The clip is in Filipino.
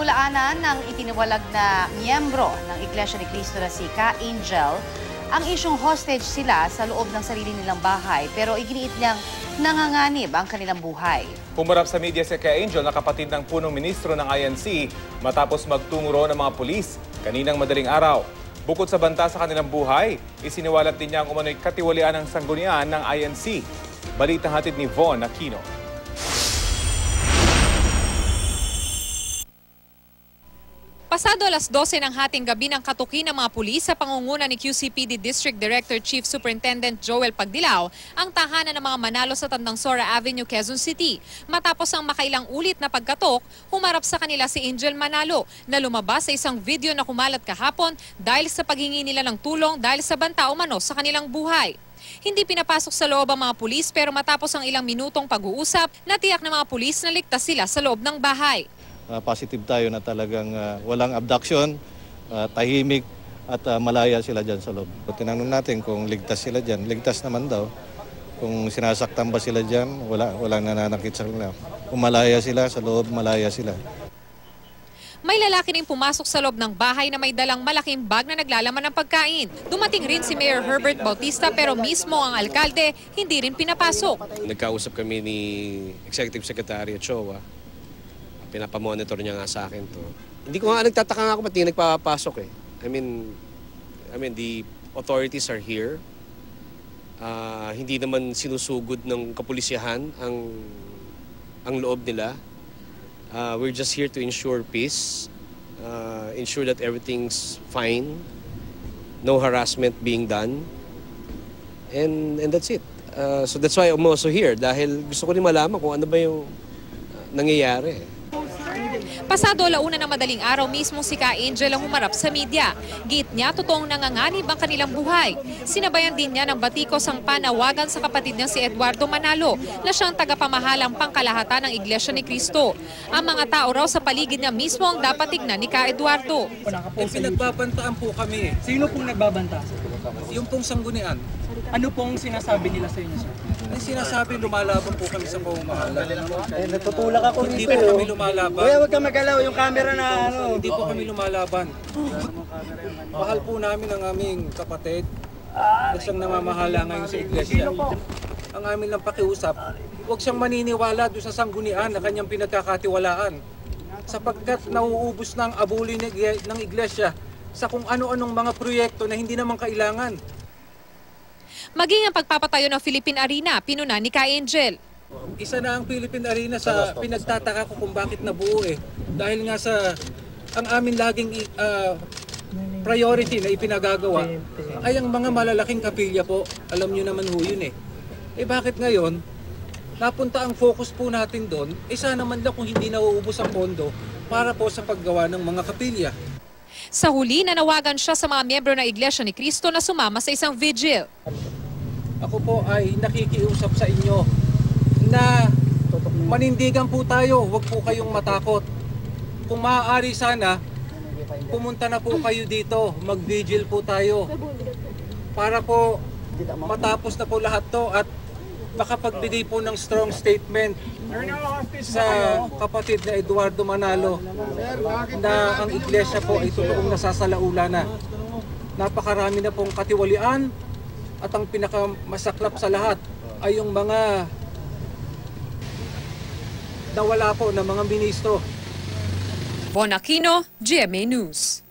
Pinagmulaanan ng itinawalag na miyembro ng Iglesia ni Cristo na si Ka Angel ang isyong hostage sila sa loob ng sarili nilang bahay pero iginiit niyang nanganganib ang kanilang buhay. Pumarap sa media si Ka Angel na kapatid ng punong ministro ng INC matapos magtungro ng mga pulis kaninang madaling araw. Bukod sa banta sa kanilang buhay, isiniwalat din niya ang umano'y katiwalian ng sanggunian ng INC. Balitang hatid ni Von Aquino. Pasado alas 12 ng hating gabi ng katuki ng mga pulis sa pangunguna ni QCPD District Director Chief Superintendent Joel Pagdilao ang tahanan ng mga manalo sa Tandangsora Avenue, Quezon City. Matapos ang makailang ulit na pagkatok, humarap sa kanila si Angel Manalo na lumabas sa isang video na kumalat kahapon dahil sa paghingi nila ng tulong dahil sa banta umano sa kanilang buhay. Hindi pinapasok sa loob ang mga pulis pero matapos ang ilang minutong pag-uusap, natiyak ng mga pulis na ligtas sila sa loob ng bahay. Positive tayo na talagang walang abduction, tahimik at malaya sila dyan sa loob. Tinanong natin kung ligtas sila dyan. Ligtas naman daw. Kung sinasaktan ba sila dyan, walang nananakit sa kanila. Kung malaya sila sa loob, malaya sila. May lalaki rin pumasok sa loob ng bahay na may dalang malaking bag na naglalaman ng pagkain. Dumating rin si Mayor Herbert Bautista pero mismo ang alkalde hindi rin pinapasok. Nagkausap kami ni Executive Secretary Ochoa. Pinapamonitor niya nga sa akin to. Hindi ko nga nagtataka nga ako ba't hindi nagpapasok eh. I mean the authorities are here. Hindi naman sinusugod ng kapulisyahan ang loob nila. We're just here to ensure peace, ensure that everything's fine, no harassment being done, and that's it. So that's why I'm also here dahil gusto ko rin malaman kung ano ba yung nangyayari. Pasado alauna ng madaling araw mismo si Ka Angel ang humarap sa media. Giit niya totoong nanganganib ang kanilang buhay. Sinabayan din niya ng batikos ang panawagan sa kapatid niya si Eduardo Manalo na siyang tagapamahalang pangkalahatan ng Iglesia ni Cristo. Ang mga tao raw sa paligid niya mismo ang dapat tignan ni Ka Eduardo. Pinagbabantaan po kami. Sino pong nagbabanta? Yung pong sanggunian. Ano pong sinasabi nila sa inyo, sir? Ang sinasabi, lumalaban po kami sa pamamahala. Natutulak ako Hindi dito. po kami lumalaban. Kuya, huwag kang magalaw. Yung camera na ano. Hindi po kami lumalaban. Mahal po namin ang aming kapatid. Siyang namamahala ngayon sa iglesia. Ang amin lang pakiusap, huwag siyang maniniwala doon sa sanggunian na kanyang pinagkakatiwalaan. Sapagkat nauubos na ang abuli ng iglesia sa kung ano-anong mga proyekto na hindi naman kailangan. Maging ang pagpapatayo ng Philippine Arena, pinuna ni Ka Angel. Isa na ang Philippine Arena sa pinagtataka ko kung bakit nabuo eh. Dahil nga sa ang amin laging priority na ipinagagawa ay ang mga malalaking kapilya po. Alam nyo naman ho yun eh. Eh bakit ngayon, napunta ang focus po natin doon, sana man lang kung hindi nauubos ang pondo para po sa paggawa ng mga kapilya. Sa huli, nanawagan siya sa mga miyembro ng Iglesia ni Cristo na sumama sa isang vigil. Ako po ay nakikiusap sa inyo na manindigan po tayo, huwag po kayong matakot. Kung maaari sana, pumunta na po kayo dito, mag-vigil po tayo. Para po matapos na po lahat to at makapagbigay po ng strong statement sa kapatid na Eduardo Manalo na ang iglesia po ay totoong nasasalaula na. Napakarami na pong katiwalian at ang pinakamasaklap sa lahat ay yung mga nawala po na mga ministro. Von Aquino, GMA News.